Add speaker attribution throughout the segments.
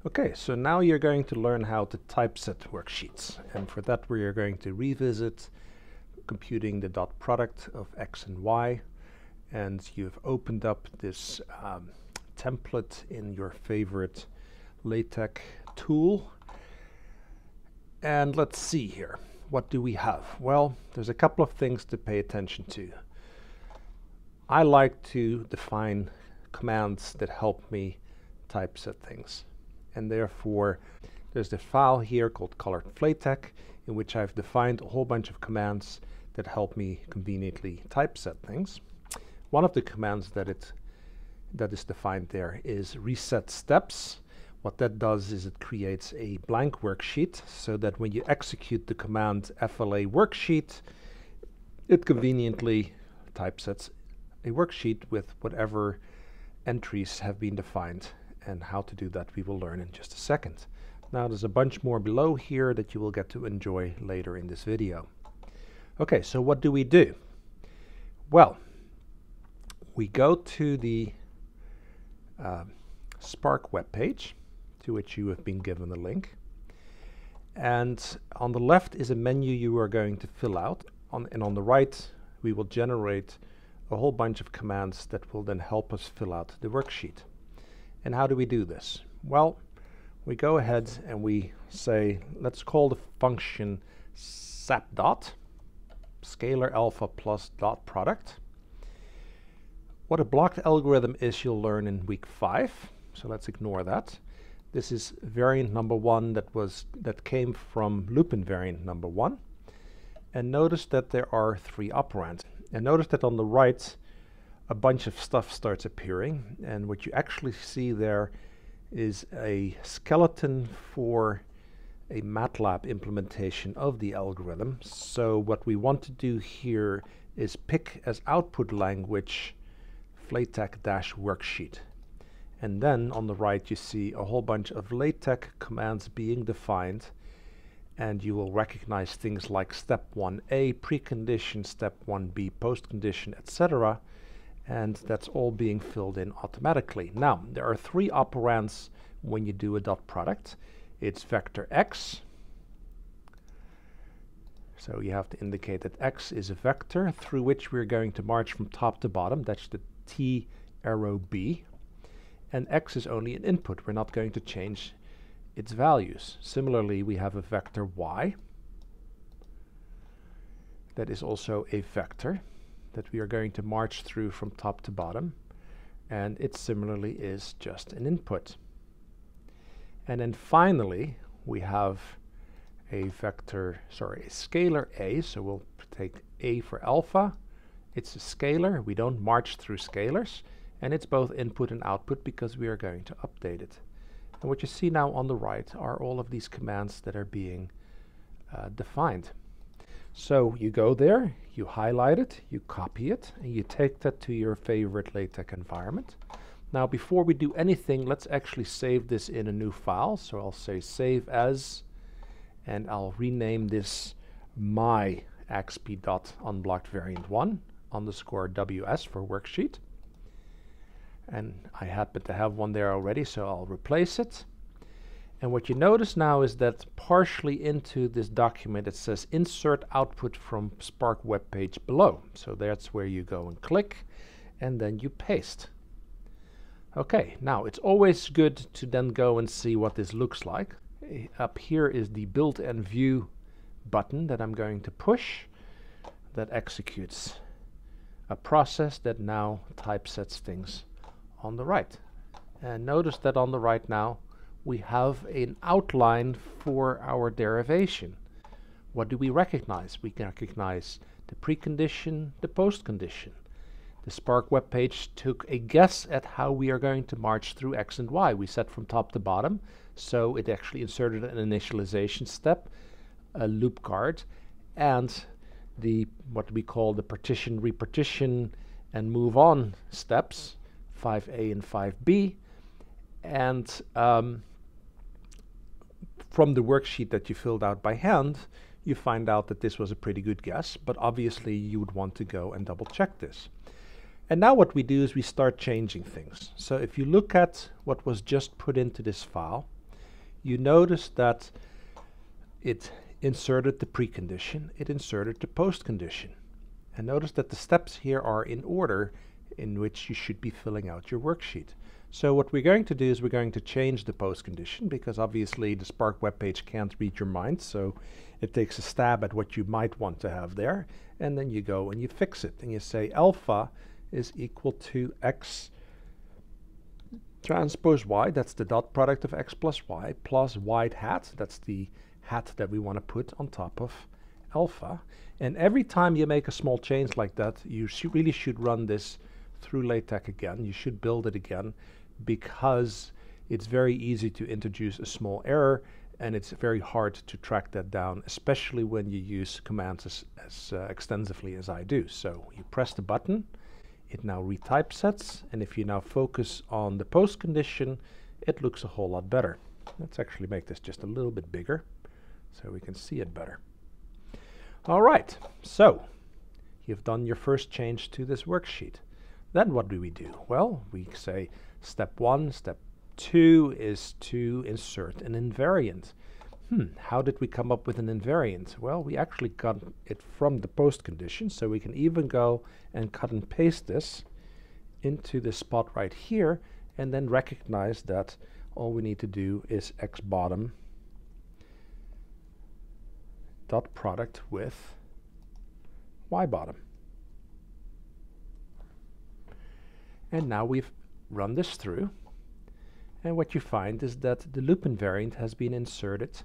Speaker 1: Okay, so now you're going to learn how to typeset worksheets, and for that we are going to revisit computing the dot product of x and y, and you've opened up this template in your favorite LaTeX tool. And let's see here, what do we have? Well, there's a couple of things to pay attention to. I like to define commands that help me typeset things. And therefore, there's the file here called colored-flatex, in which I've defined a whole bunch of commands that help me conveniently typeset things. One of the commands that is defined there is reset steps. What that does is it creates a blank worksheet so that when you execute the command FLA worksheet, it conveniently typesets a worksheet with whatever entries have been defined. And how to do that we will learn in just a second. Now there's a bunch more below here that you will get to enjoy later in this video. Okay, so what do we do? Well, we go to the Spark web page, to which you have been given the link. And on the left is a menu you are going to fill out. And on the right, we will generate a whole bunch of commands that will then help us fill out the worksheet. And how do we do this? Well, we go ahead and we say, let's call the function sapdot, scalar alpha plus dot product. What a blocked algorithm is, you'll learn in week 5. So let's ignore that. This is variant number 1 that came from loop invariant number 1. And notice that there are 3 operands. And notice that on the right, a bunch of stuff starts appearing, and what you actually see there is a skeleton for a MATLAB implementation of the algorithm. So what we want to do here is pick as output language flatex-worksheet. And then on the right you see a whole bunch of LaTeX commands being defined, and you will recognize things like step 1a precondition, step 1b postcondition, etc. And that's all being filled in automatically. Now, there are 3 operands when you do a dot product. It's vector x. So you have to indicate that x is a vector through which we're going to march from top to bottom. That's the T arrow B. And x is only an input. We're not going to change its values. Similarly, we have a vector y. That is also a vector that we are going to march through from top to bottom, and it similarly is just an input. And then finally we have a scalar a, so we'll take a for alpha. It's a scalar, we don't march through scalars, and it's both input and output because we are going to update it. And what you see now on the right are all of these commands that are being defined. So you go there, you highlight it, you copy it, and you take that to your favorite LaTeX environment. Now before we do anything, let's actually save this in a new file. So I'll say save as, and I'll rename this my axp.unblockedVariant1 _ ws for worksheet. And I happen to have one there already, so I'll replace it. And what you notice now is that partially into this document it says insert output from Spark web page below. So that's where you go and click, and then you paste. Okay, now it's always good to then go and see what this looks like. Up here is the build and view button that I'm going to push that executes a process that now typesets things on the right. And notice that on the right now we have an outline for our derivation. What do we recognize? We can recognize the precondition, the postcondition. The Spark web page took a guess at how we are going to march through x and y. We set from top to bottom, so it actually inserted an initialization step, a loop guard, and the what we call the partition, repartition, and move on steps, 5a and 5b. And from the worksheet that you filled out by hand, you find out that this was a pretty good guess, but obviously you would want to go and double check this. And now what we do is we start changing things. So if you look at what was just put into this file, you notice that it inserted the precondition, it inserted the postcondition. And notice that the steps here are in order in which you should be filling out your worksheet. So what we're going to do is we're going to change the postcondition, because obviously the Spark web page can't read your mind, so it takes a stab at what you might want to have there, and then you go and you fix it, and you say alpha is equal to x transpose y, that's the dot product of x plus y, plus y hat, that's the hat that we want to put on top of alpha. And every time you make a small change like that, you really should run this through LaTeX again. You should build it again, because it's very easy to introduce a small error, and it's very hard to track that down, especially when you use commands as extensively as I do. So you press the button, it now retypesets, and if you now focus on the post condition, it looks a whole lot better. Let's actually make this just a little bit bigger so we can see it better. All right, so you've done your first change to this worksheet. Then what do we do? Well, we say step 1, step 2 is to insert an invariant. How did we come up with an invariant? Well, we actually got it from the post condition, so we can even go and cut and paste this into this spot right here, and then recognize that all we need to do is x bottom dot product with y bottom. And now we've run this through, and what you find is that the loop invariant has been inserted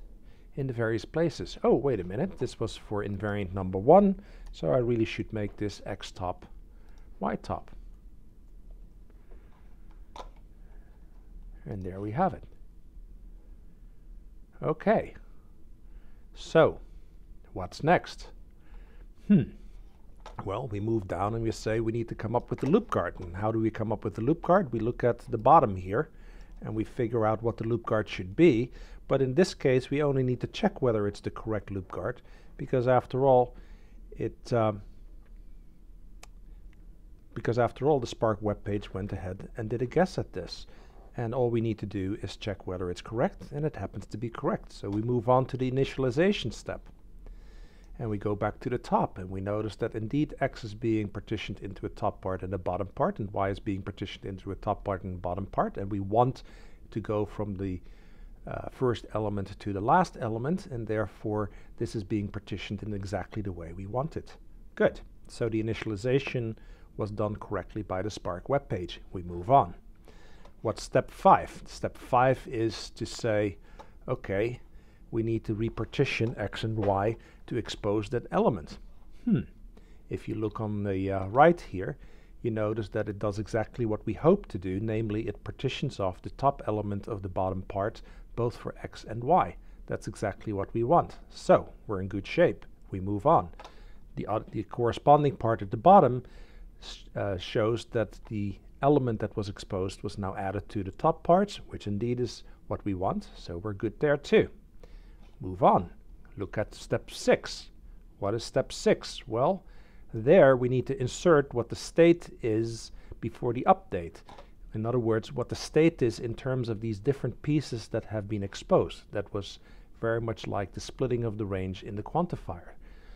Speaker 1: in the various places. Oh, wait a minute, this was for invariant number 1, so I really should make this x top, y top. And there we have it. Okay, so what's next? Well, we move down and we say we need to come up with the loop guard. And how do we come up with the loop guard? We look at the bottom here and we figure out what the loop guard should be. But in this case, we only need to check whether it's the correct loop guard, because after all, the Spark web page went ahead and did a guess at this. And all we need to do is check whether it's correct, and it happens to be correct. So we move on to the initialization step. And we go back to the top, and we notice that indeed x is being partitioned into a top part and a bottom part, and y is being partitioned into a top part and a bottom part, and we want to go from the first element to the last element, and therefore this is being partitioned in exactly the way we want it. Good. So the initialization was done correctly by the Spark web page. We move on. What's step 5? Step 5 is to say, okay, we need to repartition x and y to expose that element. If you look on the right here, you notice that it does exactly what we hope to do, namely it partitions off the top element of the bottom part, both for x and y. That's exactly what we want. So we're in good shape. We move on. The corresponding part at the bottom shows that the element that was exposed was now added to the top parts, which indeed is what we want, so we're good there too. Move on. Look at step 6. What is step 6? Well, there we need to insert what the state is before the update. In other words, what the state is in terms of these different pieces that have been exposed. That was very much like the splitting of the range in the quantifier.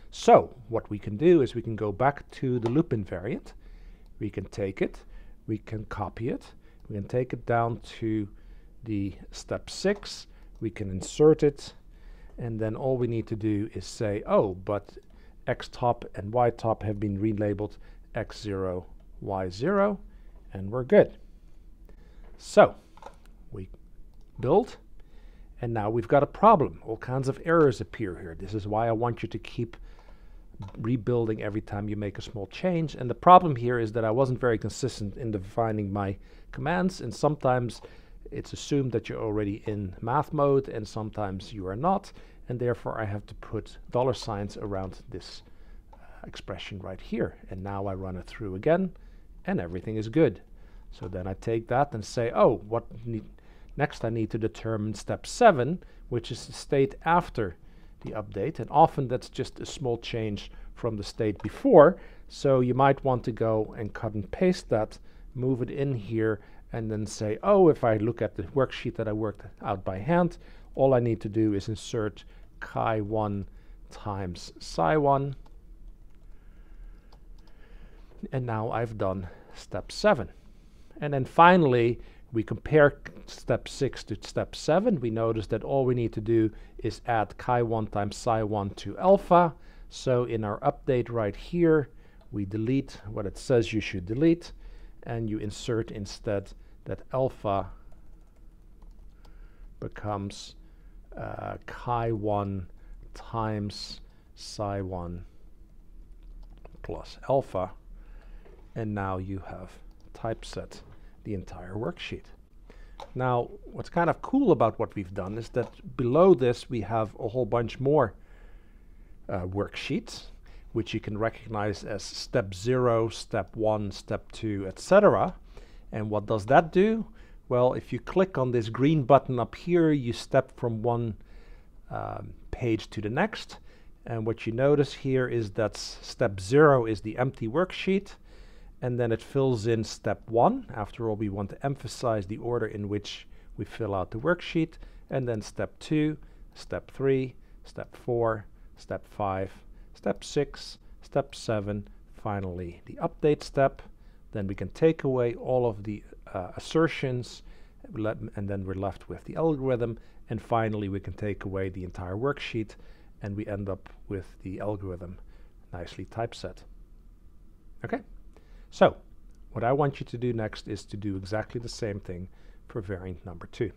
Speaker 1: So what we can do is we can go back to the loop invariant. We can take it, we can copy it, we can take it down to the step 6, we can insert it, and then all we need to do is say, oh, but x top and y top have been relabeled x0, y0, and we're good. So we build, and now we've got a problem. All kinds of errors appear here. This is why I want you to keep rebuilding every time you make a small change. And the problem here is that I wasn't very consistent in defining my commands, and sometimes it's assumed that you're already in math mode and sometimes you are not, and therefore I have to put $signs around this expression right here. And now I run it through again and everything is good. So then I take that and say, oh, next I need to determine step 7, which is the state after the update, and often that's just a small change from the state before, so you might want to go and cut and paste that, move it in here, and then say, oh, if I look at the worksheet that I worked out by hand, all I need to do is insert chi1 times psi1. And now I've done step 7. And then finally, we compare step 6 to step 7. We notice that all we need to do is add chi1 times psi1 to alpha. So in our update right here, we delete what it says you should delete, and you insert instead that alpha becomes chi1 times psi1 plus alpha, and now you have typeset the entire worksheet. Now, what's kind of cool about what we've done is that below this we have a whole bunch more worksheets, which you can recognize as step 0, step 1, step 2, etc. And what does that do? Well, if you click on this green button up here, you step from one page to the next. And what you notice here is that step 0 is the empty worksheet, and then it fills in step 1. After all, we want to emphasize the order in which we fill out the worksheet. And then step 2, step 3, step 4, step 5, step 6, step 7, finally the update step. Then we can take away all of the assertions, and then we're left with the algorithm. And finally, we can take away the entire worksheet, and we end up with the algorithm nicely typeset. Okay? So, what I want you to do next is to do exactly the same thing for variant number 2.